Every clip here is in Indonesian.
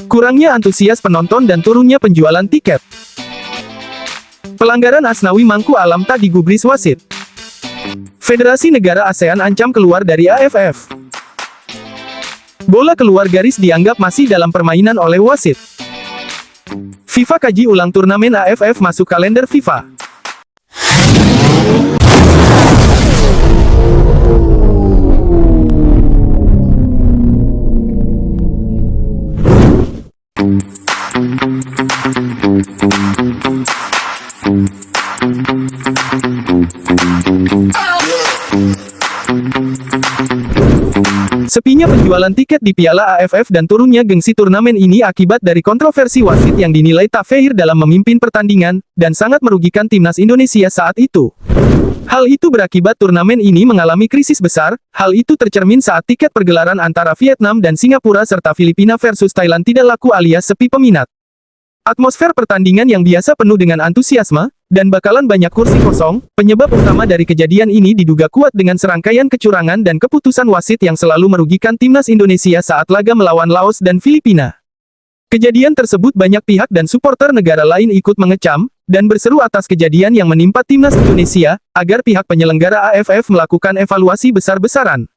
Kurangnya antusias penonton dan turunnya penjualan tiket. Pelanggaran Asnawi Mangku Alam tak digubris wasit. Federasi Negara ASEAN ancam keluar dari AFF. Bola keluar garis dianggap masih dalam permainan oleh wasit. FIFA kaji ulang turnamen AFF masuk kalender FIFA. Sepinya penjualan tiket di Piala AFF dan turunnya gengsi turnamen ini akibat dari kontroversi wasit yang dinilai tak fair dalam memimpin pertandingan, dan sangat merugikan timnas Indonesia saat itu. Hal itu berakibat turnamen ini mengalami krisis besar. Hal itu tercermin saat tiket pergelaran antara Vietnam dan Singapura serta Filipina versus Thailand tidak laku alias sepi peminat. Atmosfer pertandingan yang biasa penuh dengan antusiasme, dan bakalan banyak kursi kosong. Penyebab utama dari kejadian ini diduga kuat dengan serangkaian kecurangan dan keputusan wasit yang selalu merugikan timnas Indonesia saat laga melawan Laos dan Filipina. Kejadian tersebut banyak pihak dan supporter negara lain ikut mengecam, dan berseru atas kejadian yang menimpa timnas Indonesia, agar pihak penyelenggara AFF melakukan evaluasi besar-besaran.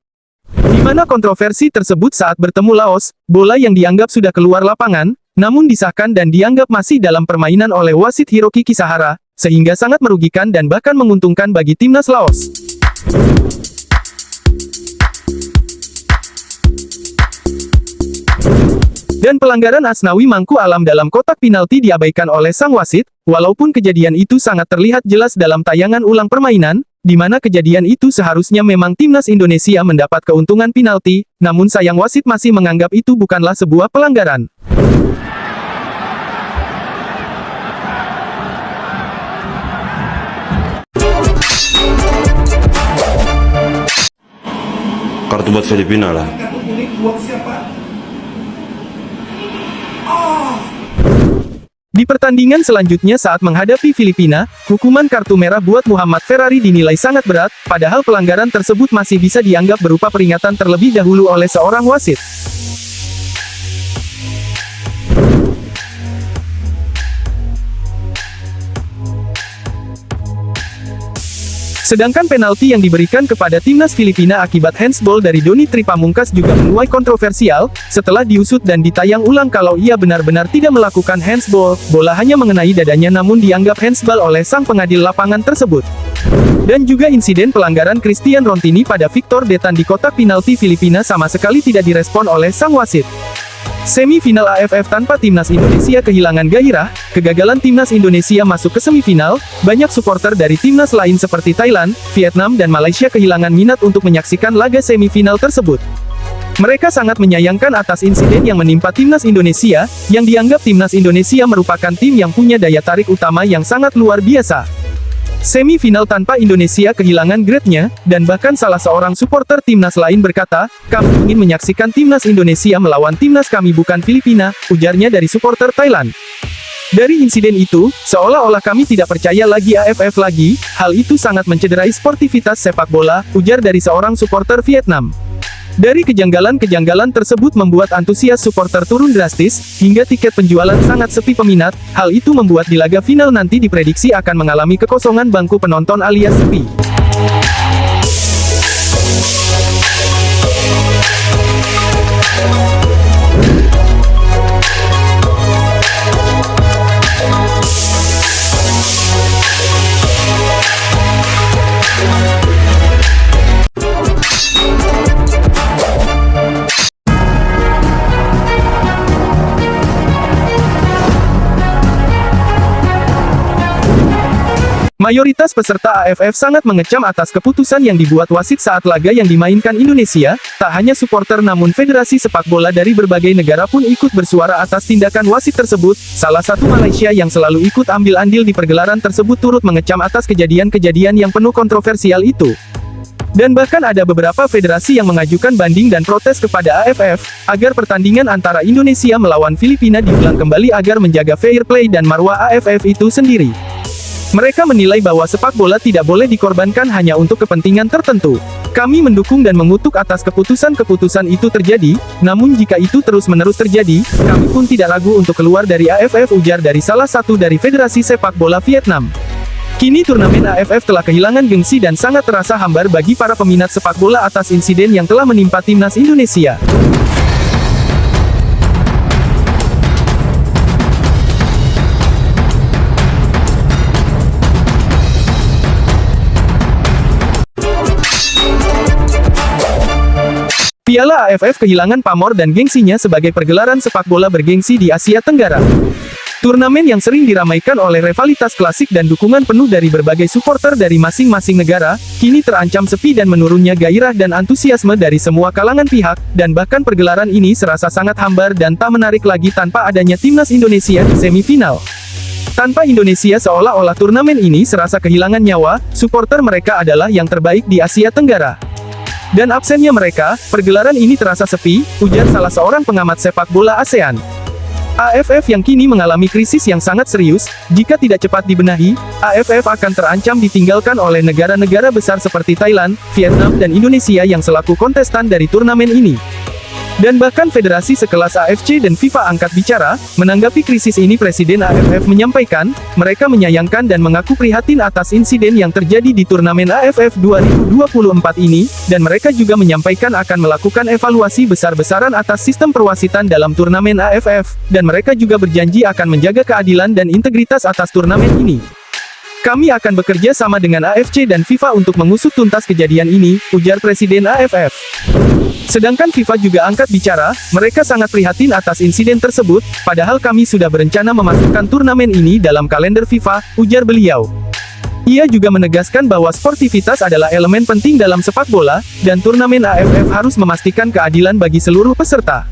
Di mana kontroversi tersebut saat bertemu Laos, bola yang dianggap sudah keluar lapangan, namun disahkan dan dianggap masih dalam permainan oleh wasit Hiroki Kisahara, sehingga sangat merugikan dan bahkan menguntungkan bagi timnas Laos. Dan pelanggaran Asnawi Mangku Alam dalam kotak penalti diabaikan oleh sang wasit, walaupun kejadian itu sangat terlihat jelas dalam tayangan ulang permainan, di mana kejadian itu seharusnya memang timnas Indonesia mendapat keuntungan penalti, namun sayang wasit masih menganggap itu bukanlah sebuah pelanggaran. Kartu buat Filipina lah. Kartu kuning buat siapa? Di pertandingan selanjutnya saat menghadapi Filipina, hukuman kartu merah buat Muhammad Ferrari dinilai sangat berat, padahal pelanggaran tersebut masih bisa dianggap berupa peringatan terlebih dahulu oleh seorang wasit. Sedangkan penalti yang diberikan kepada timnas Filipina akibat handsball dari Doni Tripamungkas juga menuai kontroversial, setelah diusut dan ditayang ulang kalau ia benar-benar tidak melakukan handsball, bola hanya mengenai dadanya namun dianggap handsball oleh sang pengadil lapangan tersebut. Dan juga insiden pelanggaran Christian Rontini pada Victor Detan di kotak penalti Filipina sama sekali tidak direspon oleh sang wasit. Semifinal AFF tanpa timnas Indonesia kehilangan gairah, kegagalan timnas Indonesia masuk ke semifinal, banyak supporter dari timnas lain seperti Thailand, Vietnam dan Malaysia kehilangan minat untuk menyaksikan laga semifinal tersebut. Mereka sangat menyayangkan atas insiden yang menimpa timnas Indonesia, yang dianggap timnas Indonesia merupakan tim yang punya daya tarik utama yang sangat luar biasa. Semifinal tanpa Indonesia kehilangan grade-nya, dan bahkan salah seorang supporter timnas lain berkata, "Kami ingin menyaksikan timnas Indonesia melawan timnas kami bukan Filipina," ujarnya dari supporter Thailand. Dari insiden itu, seolah-olah kami tidak percaya lagi AFF lagi, hal itu sangat mencederai sportivitas sepak bola, ujar dari seorang supporter Vietnam. Dari kejanggalan-kejanggalan tersebut membuat antusias supporter turun drastis, hingga tiket penjualan sangat sepi peminat. Hal itu membuat di laga final nanti diprediksi akan mengalami kekosongan bangku penonton alias sepi. Mayoritas peserta AFF sangat mengecam atas keputusan yang dibuat wasit saat laga yang dimainkan Indonesia. Tak hanya supporter namun federasi sepak bola dari berbagai negara pun ikut bersuara atas tindakan wasit tersebut. Salah satu Malaysia yang selalu ikut ambil andil di pergelaran tersebut turut mengecam atas kejadian-kejadian yang penuh kontroversial itu. Dan bahkan ada beberapa federasi yang mengajukan banding dan protes kepada AFF, agar pertandingan antara Indonesia melawan Filipina diulang kembali agar menjaga fair play dan marwah AFF itu sendiri. Mereka menilai bahwa sepak bola tidak boleh dikorbankan hanya untuk kepentingan tertentu. Kami mendukung dan mengutuk atas keputusan-keputusan itu terjadi, namun jika itu terus-menerus terjadi, kami pun tidak ragu untuk keluar dari AFF, ujar dari salah satu dari Federasi Sepak Bola Vietnam. Kini turnamen AFF telah kehilangan gengsi dan sangat terasa hambar bagi para peminat sepak bola atas insiden yang telah menimpa timnas Indonesia. Piala AFF kehilangan pamor dan gengsinya sebagai pergelaran sepak bola bergengsi di Asia Tenggara. Turnamen yang sering diramaikan oleh rivalitas klasik dan dukungan penuh dari berbagai supporter dari masing-masing negara, kini terancam sepi dan menurunnya gairah dan antusiasme dari semua kalangan pihak, dan bahkan pergelaran ini serasa sangat hambar dan tak menarik lagi tanpa adanya timnas Indonesia di semifinal. Tanpa Indonesia seolah-olah turnamen ini serasa kehilangan nyawa, supporter mereka adalah yang terbaik di Asia Tenggara. Dan absennya mereka, pergelaran ini terasa sepi, ujar salah seorang pengamat sepak bola ASEAN. AFF yang kini mengalami krisis yang sangat serius, jika tidak cepat dibenahi, AFF akan terancam ditinggalkan oleh negara-negara besar seperti Thailand, Vietnam dan Indonesia yang selaku kontestan dari turnamen ini. Dan bahkan federasi sekelas AFC dan FIFA angkat bicara, menanggapi krisis ini Presiden AFF menyampaikan, mereka menyayangkan dan mengaku prihatin atas insiden yang terjadi di turnamen AFF 2024 ini, dan mereka juga menyampaikan akan melakukan evaluasi besar-besaran atas sistem perwasitan dalam turnamen AFF, dan mereka juga berjanji akan menjaga keadilan dan integritas atas turnamen ini. Kami akan bekerja sama dengan AFC dan FIFA untuk mengusut tuntas kejadian ini, ujar Presiden AFF. Sedangkan FIFA juga angkat bicara, mereka sangat prihatin atas insiden tersebut, padahal kami sudah berencana memasukkan turnamen ini dalam kalender FIFA, ujar beliau. Ia juga menegaskan bahwa sportivitas adalah elemen penting dalam sepak bola, dan turnamen AFF harus memastikan keadilan bagi seluruh peserta.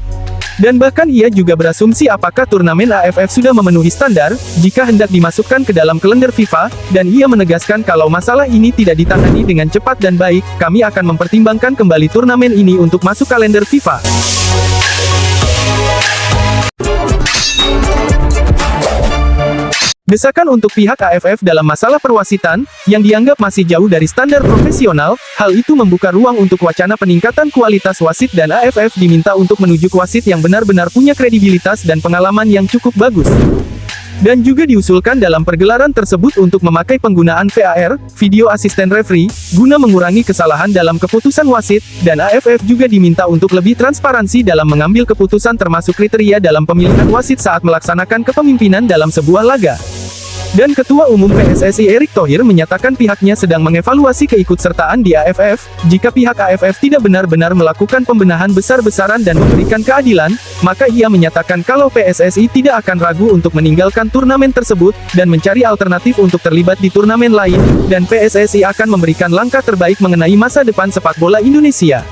Dan bahkan ia juga berasumsi apakah turnamen AFF sudah memenuhi standar, jika hendak dimasukkan ke dalam kalender FIFA, dan ia menegaskan kalau masalah ini tidak ditangani dengan cepat dan baik, kami akan mempertimbangkan kembali turnamen ini untuk masuk kalender FIFA. Desakan untuk pihak AFF dalam masalah perwasitan, yang dianggap masih jauh dari standar profesional, hal itu membuka ruang untuk wacana peningkatan kualitas wasit dan AFF diminta untuk menuju wasit yang benar-benar punya kredibilitas dan pengalaman yang cukup bagus. Dan juga diusulkan dalam pergelaran tersebut untuk memakai penggunaan VAR, video asisten referee, guna mengurangi kesalahan dalam keputusan wasit, dan AFF juga diminta untuk lebih transparansi dalam mengambil keputusan termasuk kriteria dalam pemilihan wasit saat melaksanakan kepemimpinan dalam sebuah laga. Dan Ketua Umum PSSI Erick Thohir menyatakan pihaknya sedang mengevaluasi keikutsertaan di AFF, jika pihak AFF tidak benar-benar melakukan pembenahan besar-besaran dan memberikan keadilan, maka ia menyatakan kalau PSSI tidak akan ragu untuk meninggalkan turnamen tersebut, dan mencari alternatif untuk terlibat di turnamen lain, dan PSSI akan memberikan langkah terbaik mengenai masa depan sepak bola Indonesia.